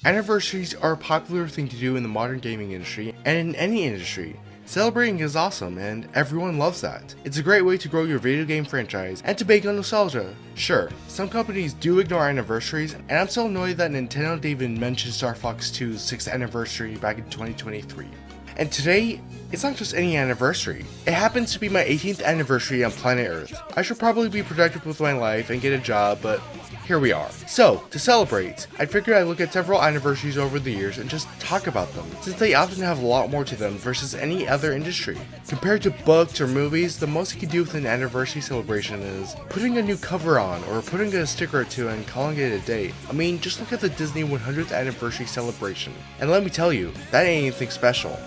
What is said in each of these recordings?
Anniversaries are a popular thing to do in the modern gaming industry and in any industry. Celebrating is awesome and everyone loves that. It's a great way to grow your video game franchise and to bake on nostalgia. Sure, some companies do ignore anniversaries, and I'm so annoyed that Nintendo didn't even mention Star Fox 2's 6th anniversary back in 2023. And today, it's not just any anniversary. It happens to be my 18th anniversary on planet Earth. I should probably be productive with my life and get a job, but here we are. So, to celebrate, I figured I'd look at several anniversaries over the years and just talk about them, since they often have a lot more to them versus any other industry. Compared to books or movies, the most you can do with an anniversary celebration is putting a new cover on or putting a sticker or two and calling it a day. I mean, just look at the Disney 100th anniversary celebration. And let me tell you, that ain't anything special.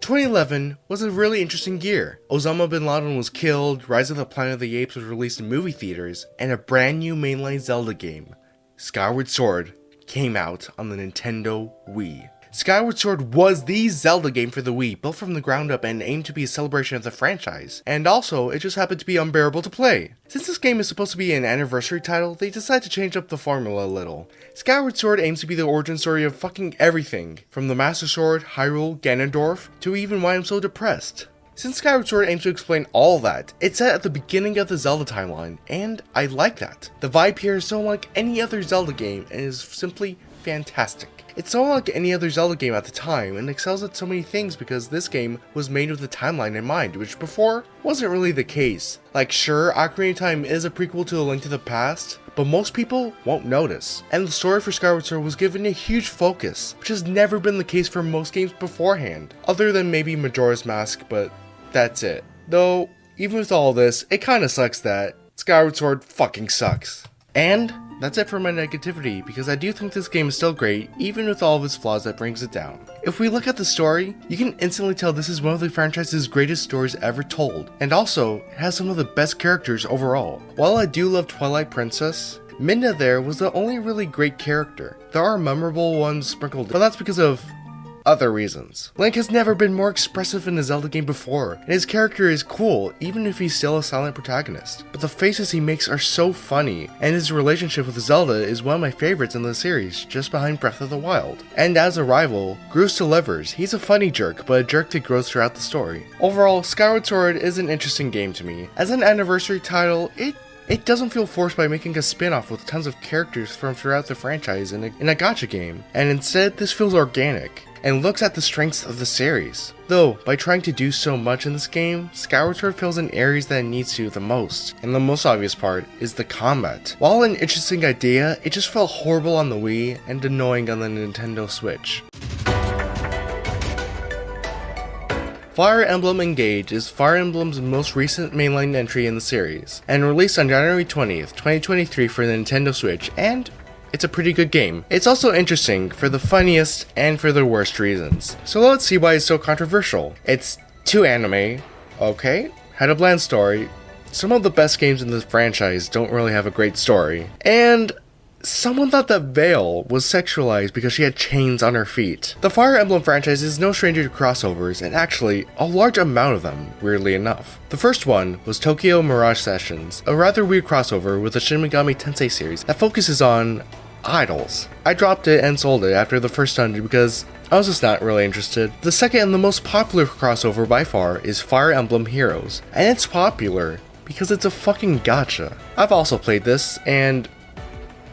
2011 was a really interesting year. Osama bin Laden was killed, Rise of the Planet of the Apes was released in movie theaters, and a brand new mainline Zelda game, Skyward Sword, came out on the Nintendo Wii. Skyward Sword was the Zelda game for the Wii, built from the ground up and aimed to be a celebration of the franchise, and also it just happened to be unbearable to play. Since this game is supposed to be an anniversary title, they decided to change up the formula a little. Skyward Sword aims to be the origin story of fucking everything, from the Master Sword, Hyrule, Ganondorf, to even why I'm so depressed. Since Skyward Sword aims to explain all that, it's set at the beginning of the Zelda timeline, and I like that. The vibe here is so unlike any other Zelda game and is simply fantastic. It's so unlike any other Zelda game at the time and excels at so many things because this game was made with the timeline in mind, which before wasn't really the case. Like sure, Ocarina of Time is a prequel to A Link to the Past, but most people won't notice. And the story for Skyward Sword was given a huge focus, which has never been the case for most games beforehand, other than maybe Majora's Mask, but that's it. Though, even with all this, it kinda sucks that Skyward Sword fucking sucks. And that's it for my negativity, because I do think this game is still great, even with all of its flaws that brings it down. If we look at the story, you can instantly tell this is one of the franchise's greatest stories ever told, and also, it has some of the best characters overall. While I do love Twilight Princess, Midna there was the only really great character. There are memorable ones sprinkled, but that's because of other reasons. Link has never been more expressive in a Zelda game before, and his character is cool even if he's still a silent protagonist. But the faces he makes are so funny, and his relationship with Zelda is one of my favorites in the series, just behind Breath of the Wild. And as a rival, Groose delivers. He's a funny jerk, but a jerk that grows throughout the story. Overall, Skyward Sword is an interesting game to me. As an anniversary title, it doesn't feel forced by making a spin-off with tons of characters from throughout the franchise in a gacha game, and instead this feels organic and looks at the strengths of the series. Though, by trying to do so much in this game, Skyward Sword fails in areas that it needs to the most, and the most obvious part is the combat. While an interesting idea, it just felt horrible on the Wii and annoying on the Nintendo Switch. Fire Emblem Engage is Fire Emblem's most recent mainline entry in the series, and released on January 20th, 2023 for the Nintendo Switch, and it's a pretty good game. It's also interesting for the funniest and for the worst reasons. So let's see why it's so controversial. It's too anime, okay, had a bland story, some of the best games in the franchise don't really have a great story, and someone thought that Veil was sexualized because she had chains on her feet. The Fire Emblem franchise is no stranger to crossovers, and actually, a large amount of them, weirdly enough. The first one was Tokyo Mirage Sessions, a rather weird crossover with the Shin Megami Tensei series that focuses on idols. I dropped it and sold it after the first dungeon because I was just not really interested. The second and the most popular crossover by far is Fire Emblem Heroes, and it's popular because it's a fucking gacha. I've also played this, and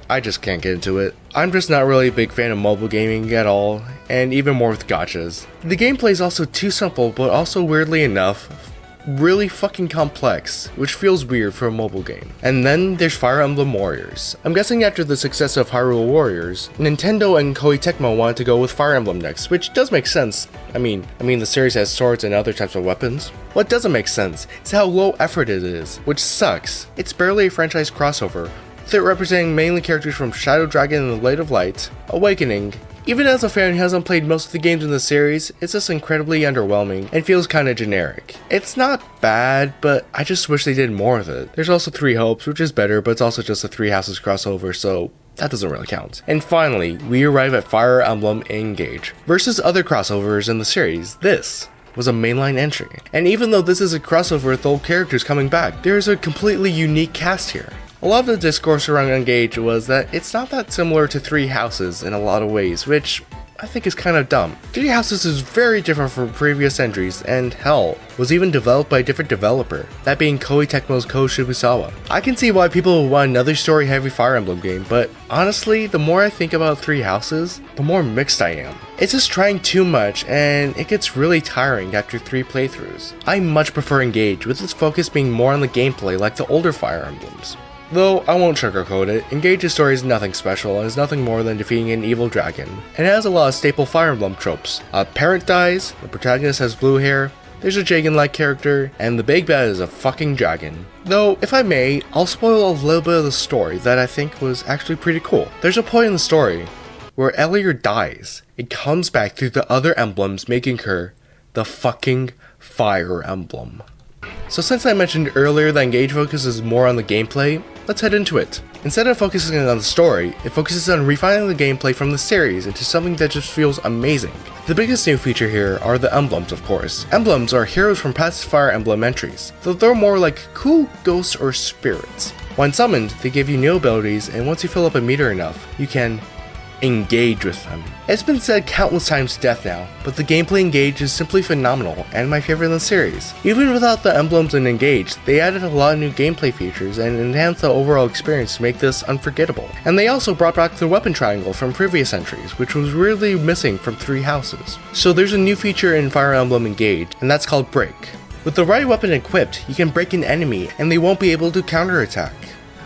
I just can't get into it. I'm just not really a big fan of mobile gaming at all, and even more with gachas. The gameplay is also too simple, but also weirdly enough, really fucking complex, which feels weird for a mobile game. And then there's Fire Emblem Warriors. I'm guessing after the success of Hyrule Warriors, Nintendo and Koei Tecmo wanted to go with Fire Emblem next, which does make sense. I mean the series has swords and other types of weapons. What doesn't make sense is how low effort it is, which sucks. It's barely a franchise crossover, with it representing mainly characters from Shadow Dragon and the Light of Light, Awakening. Even as a fan who hasn't played most of the games in the series, it's just incredibly underwhelming and feels kinda generic. It's not bad, but I just wish they did more of it. There's also Three Hopes, which is better, but it's also just a Three Houses crossover, so that doesn't really count. And finally, we arrive at Fire Emblem Engage. Versus other crossovers in the series, this was a mainline entry. And even though this is a crossover with old characters coming back, there is a completely unique cast here. A lot of the discourse around Engage was that it's not that similar to Three Houses in a lot of ways, which I think is kind of dumb. Three Houses is very different from previous entries, and hell, was even developed by a different developer, that being Koei Tecmo's Ko Shibusawa. I can see why people would want another story-heavy Fire Emblem game, but honestly, the more I think about Three Houses, the more mixed I am. It's just trying too much, and it gets really tiring after 3 playthroughs. I much prefer Engage, with its focus being more on the gameplay like the older Fire Emblems. Though, I won't sugarcoat it, Engage's story is nothing special and is nothing more than defeating an evil dragon, and it has a lot of staple Fire Emblem tropes. A parent dies, the protagonist has blue hair, there's a Jagan-like character, and the big bad is a fucking dragon. Though, if I may, I'll spoil a little bit of the story that I think was actually pretty cool. There's a point in the story where Elior dies. It comes back through the other emblems, making her the fucking Fire Emblem. So since I mentioned earlier that Engage focuses more on the gameplay, let's head into it. Instead of focusing on the story, it focuses on refining the gameplay from the series into something that just feels amazing. The biggest new feature here are the emblems, of course. Emblems are heroes from past Fire Emblem entries, though they're more like cool ghosts or spirits. When summoned, they give you new abilities, and once you fill up a meter enough, you can engage with them. It's been said countless times to death now, but the gameplay Engage is simply phenomenal and my favorite in the series. Even without the emblems in Engage, they added a lot of new gameplay features and enhanced the overall experience to make this unforgettable. And they also brought back the weapon triangle from previous entries, which was really missing from Three Houses. So there's a new feature in Fire Emblem Engage, and that's called Break. With the right weapon equipped, you can break an enemy and they won't be able to counterattack.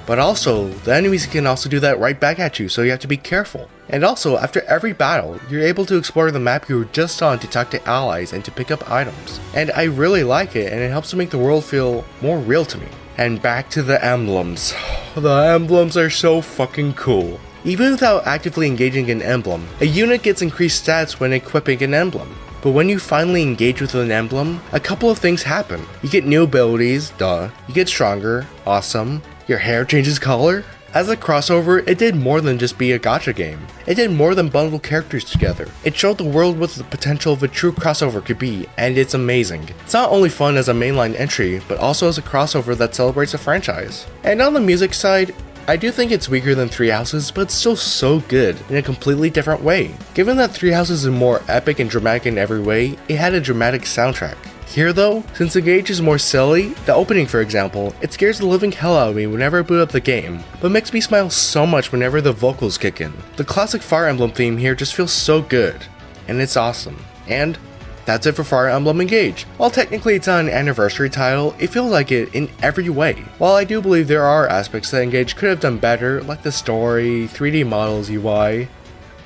But also, the enemies can also do that right back at you, so you have to be careful. And also, after every battle, you're able to explore the map you were just on to talk to allies and to pick up items. And I really like it, and it helps to make the world feel more real to me. And back to the emblems. The emblems are so fucking cool. Even without actively engaging an emblem, a unit gets increased stats when equipping an emblem. But when you finally engage with an emblem, a couple of things happen. You get new abilities, duh. You get stronger, awesome. Your hair changes color. As a crossover, it did more than just be a gacha game. It did more than bundle characters together. It showed the world what the potential of a true crossover could be, and it's amazing. It's not only fun as a mainline entry, but also as a crossover that celebrates a franchise. And on the music side, I do think it's weaker than Three Houses, but it's still so good in a completely different way. Given that Three Houses is more epic and dramatic in every way, it had a dramatic soundtrack. Here though, since Engage is more silly, the opening for example, it scares the living hell out of me whenever I boot up the game, but makes me smile so much whenever the vocals kick in. The classic Fire Emblem theme here just feels so good, and it's awesome. And that's it for Fire Emblem Engage. While technically it's not an anniversary title, it feels like it in every way. While I do believe there are aspects that Engage could have done better, like the story, 3D models, UI,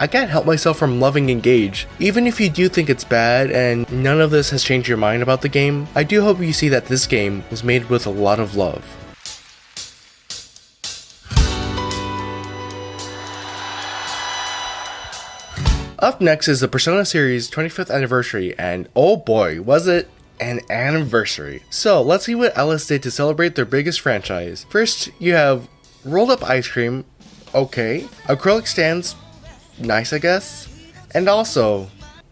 I can't help myself from loving Engage. Even if you do think it's bad and none of this has changed your mind about the game, I do hope you see that this game was made with a lot of love. Up next is the Persona series 25th anniversary, and oh boy, was it an anniversary. So let's see what Alice did to celebrate their biggest franchise. First, you have rolled up ice cream, okay, acrylic stands, nice I guess, and also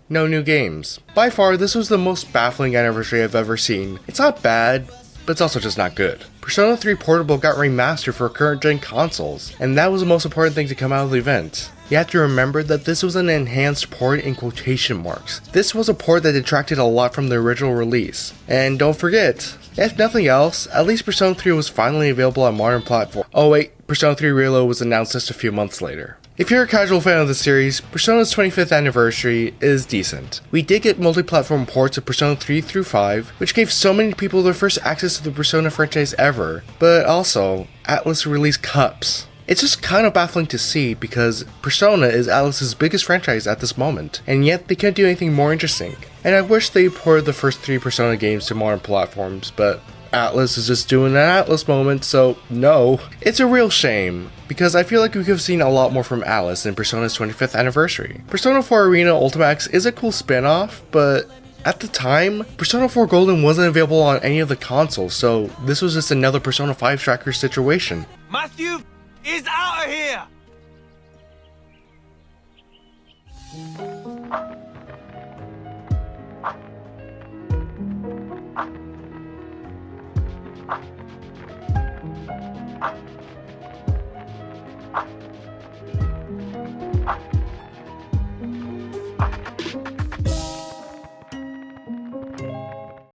no new games. By far, this was the most baffling anniversary I've ever seen. It's not bad, but it's also just not good. Persona 3 Portable got remastered for current gen consoles, and that was the most important thing to come out of the event. You have to remember that this was an enhanced port in quotation marks. This was a port that detracted a lot from the original release. And don't forget, if nothing else, at least Persona 3 was finally available on modern platforms. Oh wait, Persona 3 Reload was announced just a few months later. If you're a casual fan of the series, Persona's 25th anniversary is decent. We did get multi-platform ports of Persona 3 through 5, which gave so many people their first access to the Persona franchise ever, but also, Atlus released cups. It's just kind of baffling to see because Persona is Atlus's biggest franchise at this moment, and yet they can't do anything more interesting. And I wish they ported the first 3 Persona games to modern platforms, but Atlus is just doing an Atlus moment, so no. It's a real shame, because I feel like we could have seen a lot more from Atlus in Persona's 25th anniversary. Persona 4 Arena Ultimax is a cool spin-off, but at the time, Persona 4 Golden wasn't available on any of the consoles, so this was just another Persona 5 tracker situation. Matthew is out of here!